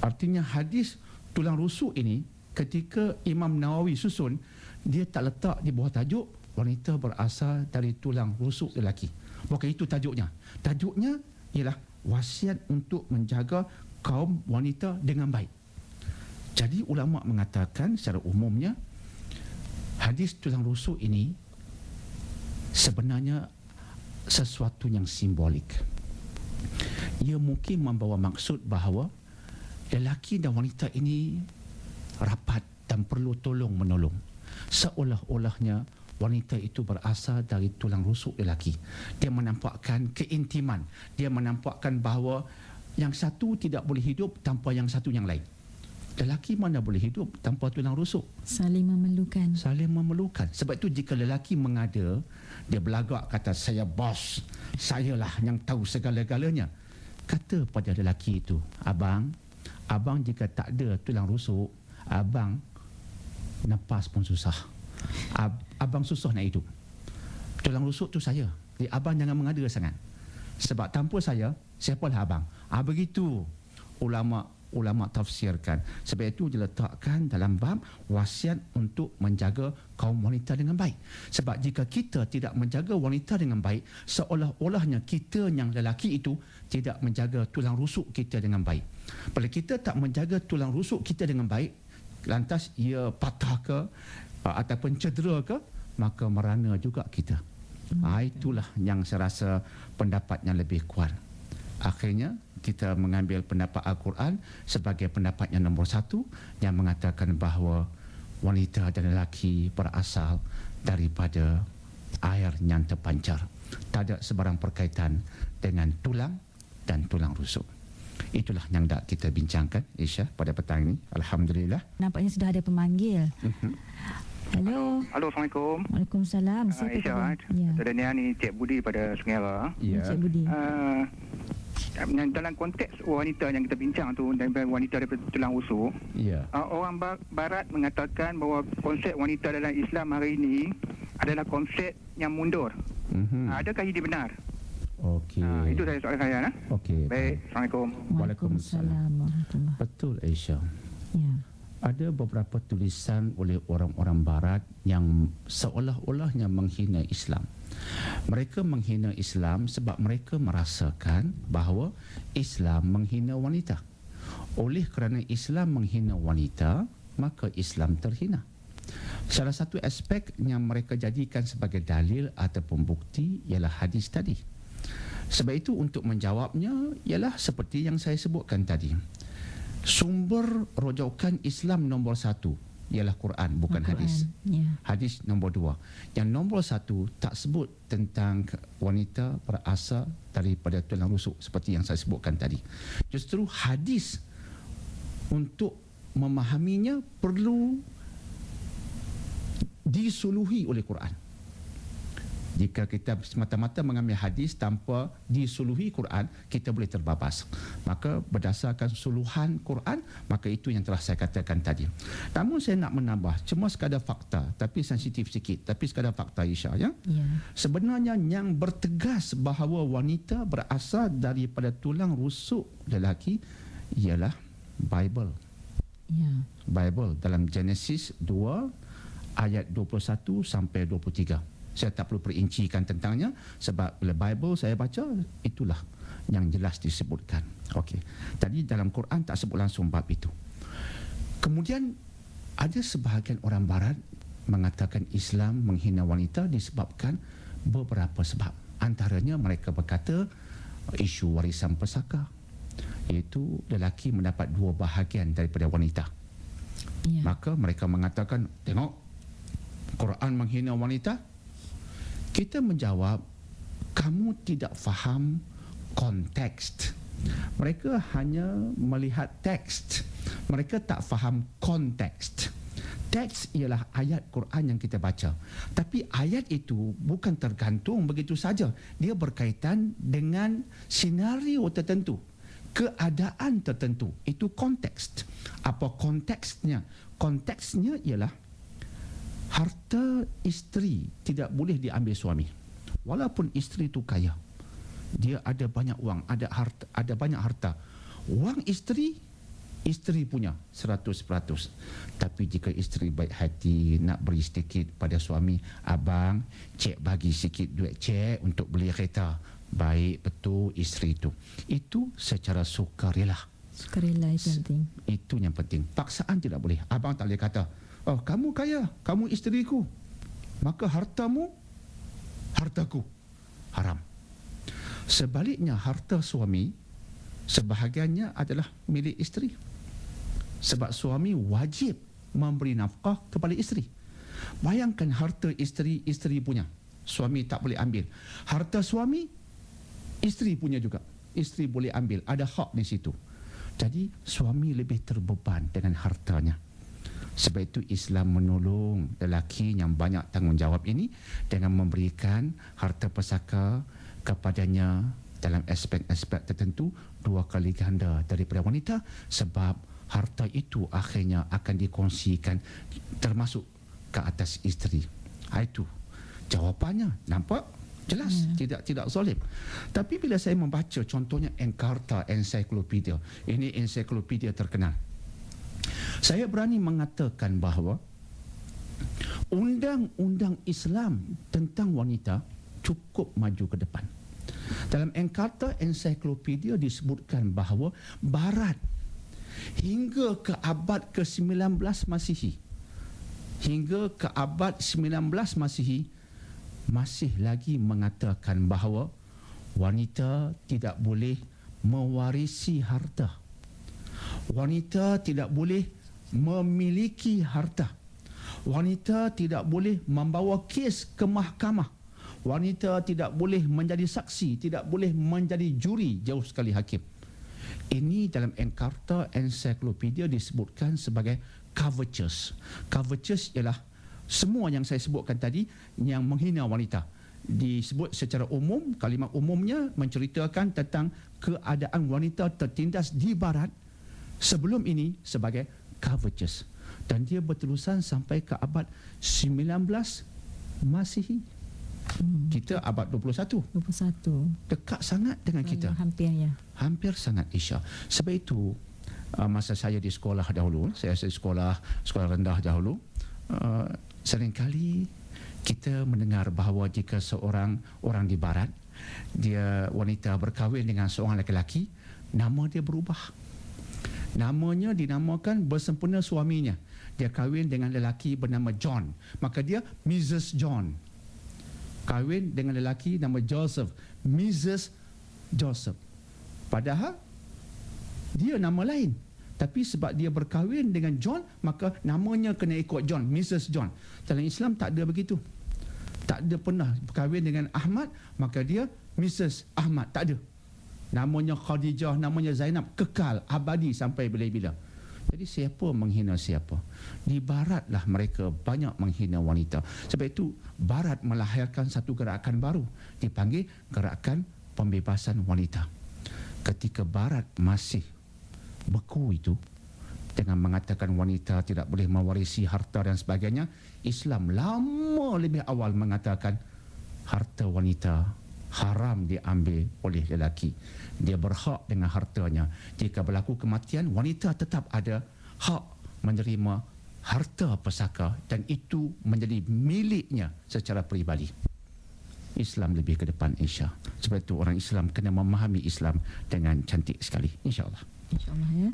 Artinya hadis tulang rusuk ini ketika Imam Nawawi susun, dia tak letak di bawah tajuk wanita berasal dari tulang rusuk lelaki. Bukan itu tajuknya. Tajuknya ialah wasiat untuk menjaga kaum wanita dengan baik. Jadi ulama mengatakan secara umumnya hadis tulang rusuk ini sebenarnya sesuatu yang simbolik. Ia mungkin membawa maksud bahawa lelaki dan wanita ini rapat dan perlu tolong menolong. Seolah-olahnya wanita itu berasal dari tulang rusuk lelaki. Dia menampakkan keintiman. Dia menampakkan bahawa yang satu tidak boleh hidup tanpa yang satu yang lain. Lelaki mana boleh hidup tanpa tulang rusuk? Saling memerlukan. Saling memerlukan. Sebab itu jika lelaki mengada, dia belagak kata saya bos, sayalah yang tahu segala-galanya. Kata pada lelaki itu, abang jika tak ada tulang rusuk, abang napas pun susah. Abang susah nak hidup. Tulang rusuk tu saya. Jadi abang jangan mengada sangat. Sebab tanpa saya, siapalah abang? Begitu ulama tafsirkan. Sebab itu diletakkan dalam bab wasiat untuk menjaga kaum wanita dengan baik. Sebab jika kita tidak menjaga wanita dengan baik, seolah-olahnya kita yang lelaki itu tidak menjaga tulang rusuk kita dengan baik. Bila kita tak menjaga tulang rusuk kita dengan baik, lantas ia patah ke ataupun cedera ke, maka merana juga kita. Itulah yang saya rasa pendapat yang lebih kuat. Akhirnya kita mengambil pendapat Al-Quran sebagai pendapat yang nombor satu, yang mengatakan bahawa wanita dan lelaki berasal daripada air yang terpancar. Tak ada sebarang perkaitan dengan tulang dan tulang rusuk. Itulah yang dah kita bincangkan, Isha, pada petang ini. Alhamdulillah. Nampaknya sudah ada pemanggil. Halo. Halo, Assalamualaikum. Waalaikumsalam. Siapa Aisyah, ya. Dania ni Cik Budi pada Sungai Ra. Ya. Cik Budi. Dalam konteks wanita yang kita bincang tu, daripada wanita daripada tulang rusuk, Ya. orang barat mengatakan bahawa konsep wanita dalam Islam hari ini adalah konsep yang mundur. Adakah ini benar? Okey. Itu saya soalan saya. Okey. Baik, Assalamualaikum. Waalaikumsalam warahmatullahi. Betul, Aisyah. Ya. Ada beberapa tulisan oleh orang-orang barat yang seolah-olahnya menghina Islam. Mereka menghina Islam sebab mereka merasakan bahawa Islam menghina wanita. Oleh kerana Islam menghina wanita, maka Islam terhina. Salah satu aspek yang mereka jadikan sebagai dalil ataupun bukti ialah hadis tadi. Sebab itu untuk menjawabnya ialah seperti yang saya sebutkan tadi. Sumber rujukan Islam nombor satu ialah Quran, bukan Al-Quran. hadis. Ya. Hadis nombor dua. Yang nombor satu tak sebut tentang wanita berasal daripada tulang rusuk seperti yang saya sebutkan tadi. Justru hadis untuk memahaminya perlu disuluhi oleh Quran. Jika kita semata-mata mengambil hadis tanpa disuluhi Quran, kita boleh terbabas. Maka berdasarkan suluhan Quran, maka itu yang telah saya katakan tadi. Namun saya nak menambah, cuma sekadar fakta, tapi sensitif sikit, tapi sekadar fakta, Isha, ya. Ya. Sebenarnya yang bertegas bahawa wanita berasal daripada tulang rusuk lelaki ialah Bible. Ya. Bible dalam Genesis 2 ayat 21 sampai 23. Saya tak perlu perincikan tentangnya sebab bila Bible saya baca, itulah yang jelas disebutkan. Okey. Tadi dalam Quran tak sebut langsung bab itu. Kemudian ada sebahagian orang barat mengatakan Islam menghina wanita disebabkan beberapa sebab. Antaranya mereka berkata isu warisan pusaka, iaitu lelaki mendapat 2 bahagian daripada wanita. Ya. Maka mereka mengatakan, tengok, Quran menghina wanita. Kita menjawab, kamu tidak faham konteks. Mereka hanya melihat teks. Mereka tak faham konteks. Teks ialah ayat Quran yang kita baca. Tapi ayat itu bukan tergantung begitu saja. Dia berkaitan dengan senario tertentu, keadaan tertentu. Itu konteks. Apa konteksnya? Konteksnya ialah harta isteri tidak boleh diambil suami. Walaupun isteri itu kaya, dia ada banyak wang, ada banyak harta. Wang isteri isteri punya 100%. Tapi jika isteri baik hati nak beri sedikit pada suami, abang cik bagi sikit duit cik untuk beli kereta, baik betul isteri itu secara sukarela. Sukarela itu penting. Itu yang penting. Paksaan tidak boleh. Abang tak boleh kata, oh kamu kaya, kamu isteriku, maka hartamu hartaku. Haram. Sebaliknya, harta suami sebahagiannya adalah milik isteri. Sebab suami wajib memberi nafkah kepada isteri. Bayangkan harta isteri, isteri punya. Suami tak boleh ambil. Harta suami, isteri punya juga. Isteri boleh ambil. Ada hak di situ. Jadi, suami lebih terbeban dengan hartanya. Sebab itu Islam menolong lelaki yang banyak tanggungjawab ini dengan memberikan harta pusaka kepadanya dalam aspek-aspek tertentu 2 kali ganda daripada wanita, sebab harta itu akhirnya akan dikongsikan termasuk ke atas isteri. Itu jawapannya. Nampak? Jelas. Tidak zalim. Tapi bila saya membaca contohnya Encarta Encyclopedia, ini ensiklopedia terkenal, saya berani mengatakan bahawa undang-undang Islam tentang wanita cukup maju ke depan. Dalam Encarta Encyclopedia disebutkan bahawa Barat hingga ke abad ke-19 Masihi, masih lagi mengatakan bahawa wanita tidak boleh mewarisi harta. Wanita tidak boleh memiliki harta. Wanita tidak boleh membawa kes ke mahkamah. Wanita tidak boleh menjadi saksi, tidak boleh menjadi juri, jauh sekali hakim. Ini dalam Encarta Encyclopedia disebutkan sebagai covetous. Covetous ialah semua yang saya sebutkan tadi yang menghina wanita. Disebut secara umum, kalimat umumnya menceritakan tentang keadaan wanita tertindas di Barat sebelum ini sebagai covetous. Dan dia berterusan sampai ke abad 19 Masihi. Kita abad 21. Dekat sangat dengan kita. Hampir ya. Hampir sangat, Isya. Sebab itu masa saya di sekolah dahulu, saya sekolah rendah dahulu, seringkali kita mendengar bahawa jika seorang orang di Barat, dia wanita berkahwin dengan seorang lelaki, nama dia berubah. Namanya dinamakan bersempena suaminya. Dia kahwin dengan lelaki bernama John, maka dia Mrs. John. Kahwin dengan lelaki nama Joseph, Mrs. Joseph. Padahal dia nama lain, tapi sebab dia berkahwin dengan John, maka namanya kena ikut John, Mrs. John. Dalam Islam tak ada begitu. Tak ada pernah berkahwin dengan Ahmad, maka dia Mrs. Ahmad. Tak ada. Namanya Khadijah, namanya Zainab, kekal, abadi sampai bila-bila. Jadi siapa menghina siapa? Di Baratlah mereka banyak menghina wanita. Sebab itu Barat melahirkan satu gerakan baru, dipanggil gerakan pembebasan wanita. Ketika Barat masih beku itu dengan mengatakan wanita tidak boleh mewarisi harta dan sebagainya, Islam lama lebih awal mengatakan harta wanita haram diambil oleh lelaki. Dia berhak dengan hartanya. Jika berlaku kematian, wanita tetap ada hak menerima harta pusaka dan itu menjadi miliknya secara peribadi. Islam lebih ke depan, Isya. Sebab itu orang Islam kena memahami Islam dengan cantik sekali, insya-Allah. InsyaAllah ya.